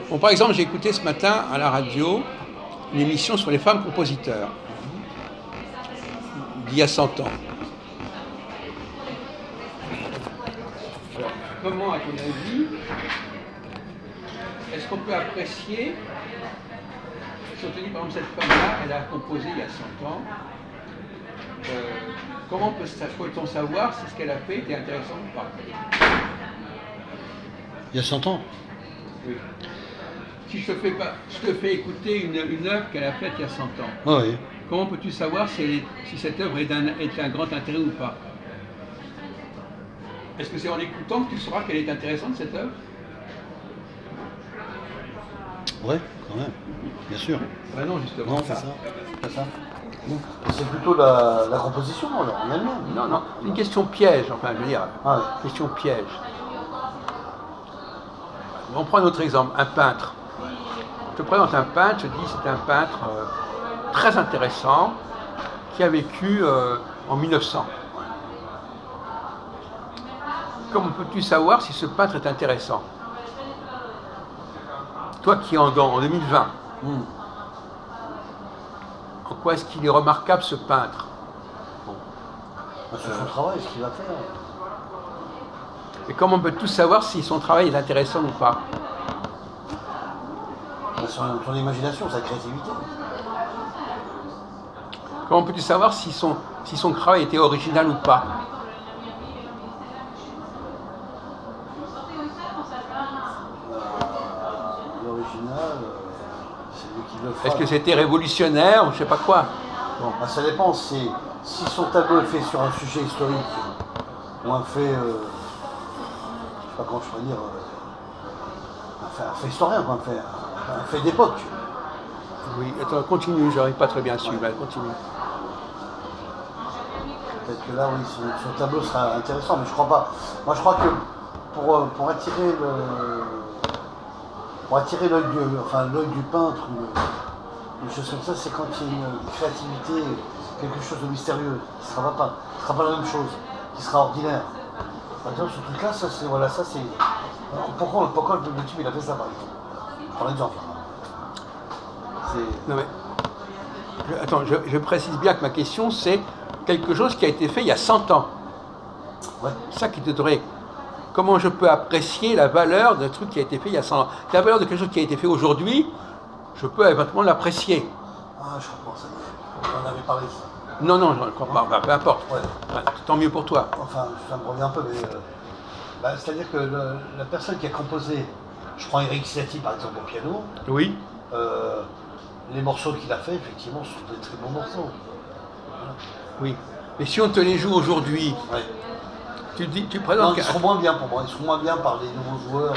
Bon, par exemple, j'ai écouté ce matin à la radio une émission sur les femmes compositeurs d'il y a 100 ans. Alors, comment, à ton avis, est-ce qu'on peut apprécier, si on te dit par exemple cette femme-là, elle a composé il y a 100 ans, comment peut-on savoir si ce qu'elle a fait était intéressant ou pas? Il y a 100 ans. Oui. Si je te fais écouter une œuvre qu'elle a faite il y a 100 ans, Ah oui. comment peux-tu savoir si cette œuvre est d'un grand intérêt ou pas? Est-ce que c'est en écoutant que tu sauras qu'elle est intéressante, cette œuvre? Ouais, quand même. Bien sûr. Ben non, justement. Non, c'est ça. C'est ça. C'est plutôt la composition alors, en elle-même. Non, non, une question piège, enfin, je veux dire, Ah oui. question piège. On prend un autre exemple, un peintre. Je te présente un peintre, je dis c'est un peintre très intéressant qui a vécu en 1900. Comment peux-tu savoir si ce peintre est intéressant? Toi qui es en 2020, en quoi est-ce qu'il est remarquable ce peintre? C'est son travail, ce qu'il va faire. Et comment peux-tu savoir si son travail est intéressant ou pas? Son imagination, sa créativité. Comment peux-tu savoir si son travail était original ou pas? L'original, c'est lui qui le fera. Est-ce que c'était révolutionnaire ou je sais pas quoi? Bon. Ah, ça dépend, si son tableau est fait sur un sujet historique, ou un fait, je sais pas comment je pourrais dire, un fait historien, quoi, un fait d'époque. Oui, attends, continue, j'arrive pas très bien à suivre, continue. Peut-être que là, oui, son tableau sera intéressant, mais je crois pas. Moi, je crois que pour attirer l'œil du peintre, ou des choses comme ça, c'est quand il y a une créativité, quelque chose de mystérieux, qui sera pas la même chose, qui sera ordinaire. Par exemple, ce truc-là, ça c'est. Pourquoi le type il a fait ça, par exemple? Par exemple. Non mais, attends, je précise bien que ma question c'est quelque chose qui a été fait il y a 100 ans. Ouais. C'est ça qui te devrait. Comment je peux apprécier la valeur d'un truc qui a été fait il y a 100 ans? La valeur de quelque chose qui a été fait aujourd'hui, je peux éventuellement l'apprécier. Ah, je comprends, ça y est. On en avait parlé de ça. Non, non, je ne crois pas, peu importe. Ouais. Tant mieux pour toi. Enfin, ça me revient un peu, mais c'est-à-dire que la personne qui a composé, je prends Eric Satie par exemple au piano, Oui. Les morceaux qu'il a fait, effectivement, sont des très bons morceaux. Voilà. Oui. Mais si on te les joue aujourd'hui, Ouais. tu présentes. Non, ils seront moins bien pour moi. Ils seront moins bien par les nouveaux joueurs,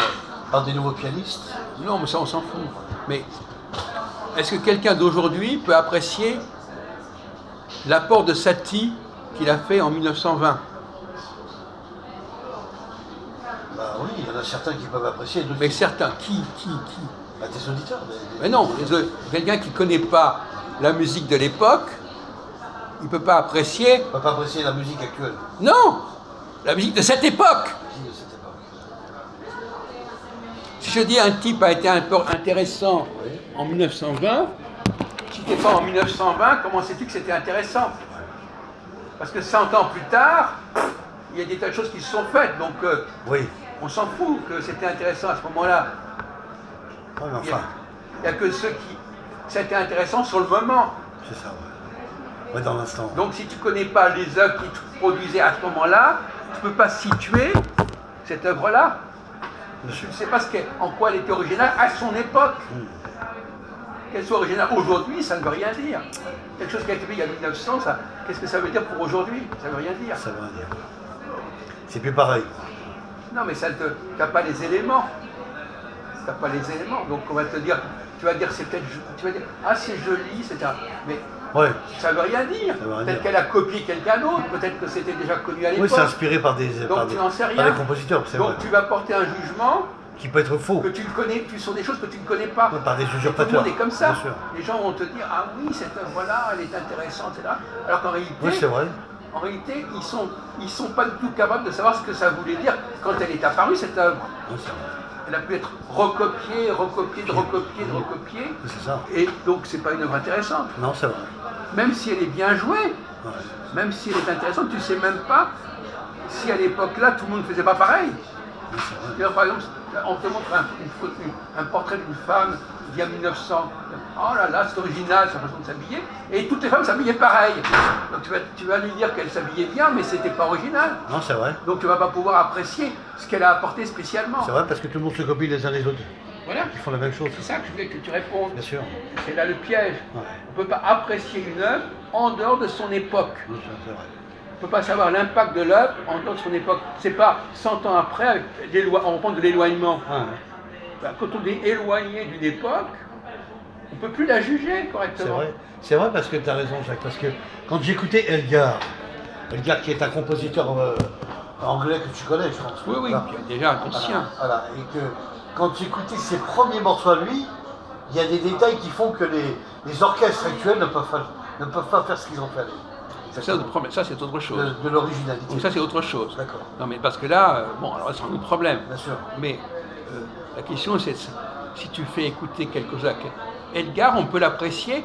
par des nouveaux pianistes. Non, mais ça, on s'en fout. Mais est-ce que quelqu'un d'aujourd'hui peut apprécier l'apport de Satie qu'il a fait en 1920? Bah oui, il y en a certains qui peuvent apprécier. Mais certains, qui? Bah, des auditeurs. Mais non, quelqu'un qui ne connaît pas la musique de l'époque, il ne peut pas apprécier. Il ne peut pas apprécier la musique actuelle. Non, la musique de cette époque. La musique de cette époque. Si je dis un type a été intéressant en 1920, si tu n'es pas en 1920, comment sais-tu que c'était intéressant? Parce que 100 ans plus tard, il y a des tas de choses qui se sont faites, donc Oui. on s'en fout que c'était intéressant à ce moment-là. Ouais, mais enfin. Il n'y a que ceux qui... C'était intéressant sur le moment. C'est ça, ouais. Ouais, dans l'instant. Donc si tu ne connais pas les œuvres qui te produisaient à ce moment-là, tu ne peux pas situer cette œuvre-là. Tu ne sais pas en quoi elle était originale à son époque. Qu'elle soit originale aujourd'hui, ça ne veut rien dire. Quelque chose qui a été fait il y a 1900, qu'est-ce que ça veut dire pour aujourd'hui? Ça ne veut rien dire. Ça veut rien dire. C'est plus pareil. Non, mais tu n'as pas les éléments. Tu n'as pas les éléments. Donc on va te dire, tu vas dire c'est peut-être, tu vas dire ah c'est joli, etc. Mais ouais. Ça ne veut rien dire. Peut-être qu'elle a copié quelqu'un d'autre, peut-être que c'était déjà connu à l'époque. Oui, c'est inspiré par des compositeurs, c'est vrai. Donc tu vas porter un jugement qui peut être faux. Que tu le connais, tu sont des choses que tu ne connais pas. Ouais, par des usurpateurs. Tout le monde est comme ça. Bien sûr. Les gens vont te dire ah oui cette œuvre-là, elle est intéressante, etc. Alors qu'en réalité, oui, c'est vrai. En réalité, ils sont pas du tout capables de savoir ce que ça voulait dire quand elle est apparue cette œuvre. Oui, c'est vrai. elle a pu être recopiée, recopiée, de recopiée, de recopiée. C'est ça. Et donc, c'est pas une œuvre intéressante. Non, c'est vrai. Même si elle est bien jouée, Ouais. même si elle est intéressante, tu sais même pas si à l'époque-là, tout le monde ne faisait pas pareil. Oui, c'est vrai. C'est-à-dire, par exemple, on te montre un portrait d'une femme d'il y a 1900. Oh là là, c'est original, sa façon de s'habiller. Et toutes les femmes s'habillaient pareil. Donc tu vas lui dire qu'elle s'habillait bien, mais c'était pas original. Non, c'est vrai. Donc tu vas pas pouvoir apprécier ce qu'elle a apporté spécialement. C'est vrai parce que tout le monde se copie les uns les autres. Voilà. Ils font la même chose. C'est ça que je voulais que tu répondes. Bien sûr. C'est là le piège. Ouais. On ne peut pas apprécier une œuvre en dehors de son époque. Oui, c'est vrai. On ne peut pas savoir l'impact de l'œuvre en dehors de son époque. C'est pas 100 ans après, avec on prend de l'éloignement. Ouais. Ben, quand on est éloigné d'une époque, on ne peut plus la juger correctement. C'est vrai parce que tu as raison, Jacques. Parce que quand j'écoutais Elgar qui est un compositeur anglais que tu connais, je pense. Oui, oui, Voilà. qui a déjà inconscient. Voilà. Et que quand j'écoutais ses premiers morceaux à lui, il y a des détails qui font que les orchestres actuels ne peuvent pas faire ce qu'ils ont fait. Ça, c'est autre chose. De l'originalité. Donc ça, c'est autre chose. D'accord. Non, mais parce que là, bon, alors c'est un autre problème. Bien sûr. Mais la question, c'est si tu fais écouter quelque chose à Elgar, on peut l'apprécier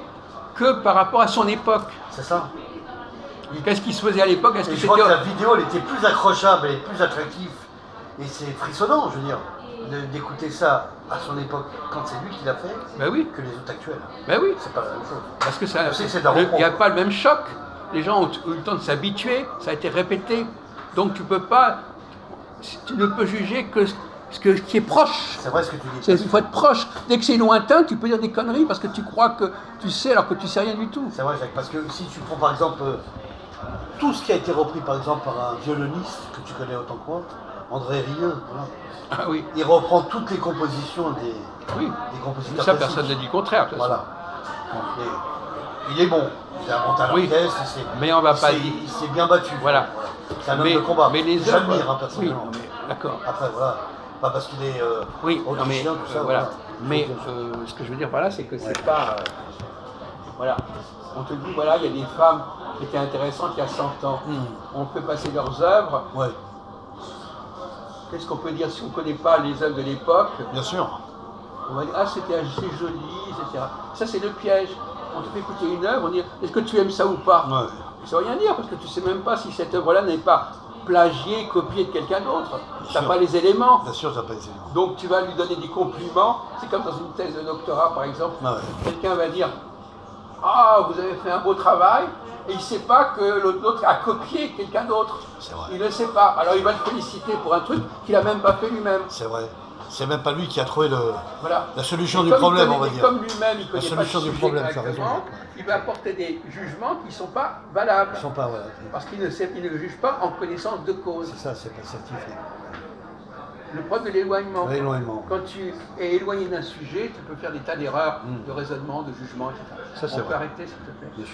que par rapport à son époque. C'est ça. Qu'est-ce qui se faisait à l'époque? Est-ce Et que je vois que c'était... la vidéo, elle était plus accrochable, elle est plus attractive. Et c'est frissonnant, je veux dire, d'écouter ça à son époque, quand c'est lui qui l'a fait, Ben oui, que les autres actuels. ben oui. C'est pas la même chose. Parce que ça, Je sais que c'est d'un il n'y a repos. pas le même choc. Les gens ont eu le temps de s'habituer, ça a été répété. Donc tu peux pas, tu ne peux juger que ce qui est proche. C'est vrai ce que tu dis. Il faut être proche. Dès que c'est lointain, tu peux dire des conneries parce que tu crois que tu sais alors que tu sais rien du tout. C'est vrai, Jacques, parce que si tu prends par exemple tout ce qui a été repris par exemple par un violoniste que tu connais autant que moi, André Rieu, voilà. Ah oui, Il reprend toutes les compositions des oui. compositeurs Ça, classiques. personne ne dit le contraire. De toute façon. Voilà. Il est bon, il a monté à Oui. l'orchestre, Mais on va pas dire. il s'est bien battu. Voilà. C'est un homme de combat. Mais les J'admire, œuvres. Oui, personnellement. mais d'accord. Après, voilà, pas parce qu'il est Oui, non, mais autrichien, tout ça. voilà. Mais ce que je veux dire par là, c'est que c'est pas. Voilà. On te dit, voilà, il y a des femmes qui étaient intéressantes il y a 100 ans. On fait passer leurs œuvres. Ouais, Qu'est-ce qu'on peut dire si on ne connaît pas les œuvres de l'époque? bien sûr. On va dire, ah, c'était assez joli, etc. Ça, c'est le piège. On te fait écouter une œuvre, on dit, est-ce que tu aimes ça ou pas? Ouais. Ça ne veut rien dire, parce que tu ne sais même pas si cette œuvre-là n'est pas plagiée, copiée de quelqu'un d'autre. Tu n'as sûr. pas les éléments. Bien sûr, ça n'a pas été. Donc tu vas lui donner des compliments. C'est comme dans une thèse de doctorat, par exemple. Ouais. Quelqu'un va dire, ah, vous avez fait un beau travail, et il ne sait pas que l'autre a copié quelqu'un d'autre. C'est vrai. Il ne sait pas. Alors il va le féliciter pour un truc qu'il n'a même pas fait lui-même. C'est vrai. C'est même pas lui qui a trouvé Voilà. la solution Et du comme problème, il on va connaît- dire. Comme lui-même, il La connaît pas solution le du sujet problème, tu as raison. correctement, il va apporter des jugements qui ne sont pas valables. Ils sont pas, voilà. Parce qu'il ne juge pas en connaissance de cause. C'est ça, c'est pas certifié. Le problème de l'éloignement. L'éloignement. Quand tu es éloigné d'un sujet, tu peux faire des tas d'erreurs de raisonnement, de jugement, etc. Ça, c'est On peut vrai. arrêter, s'il te plaît.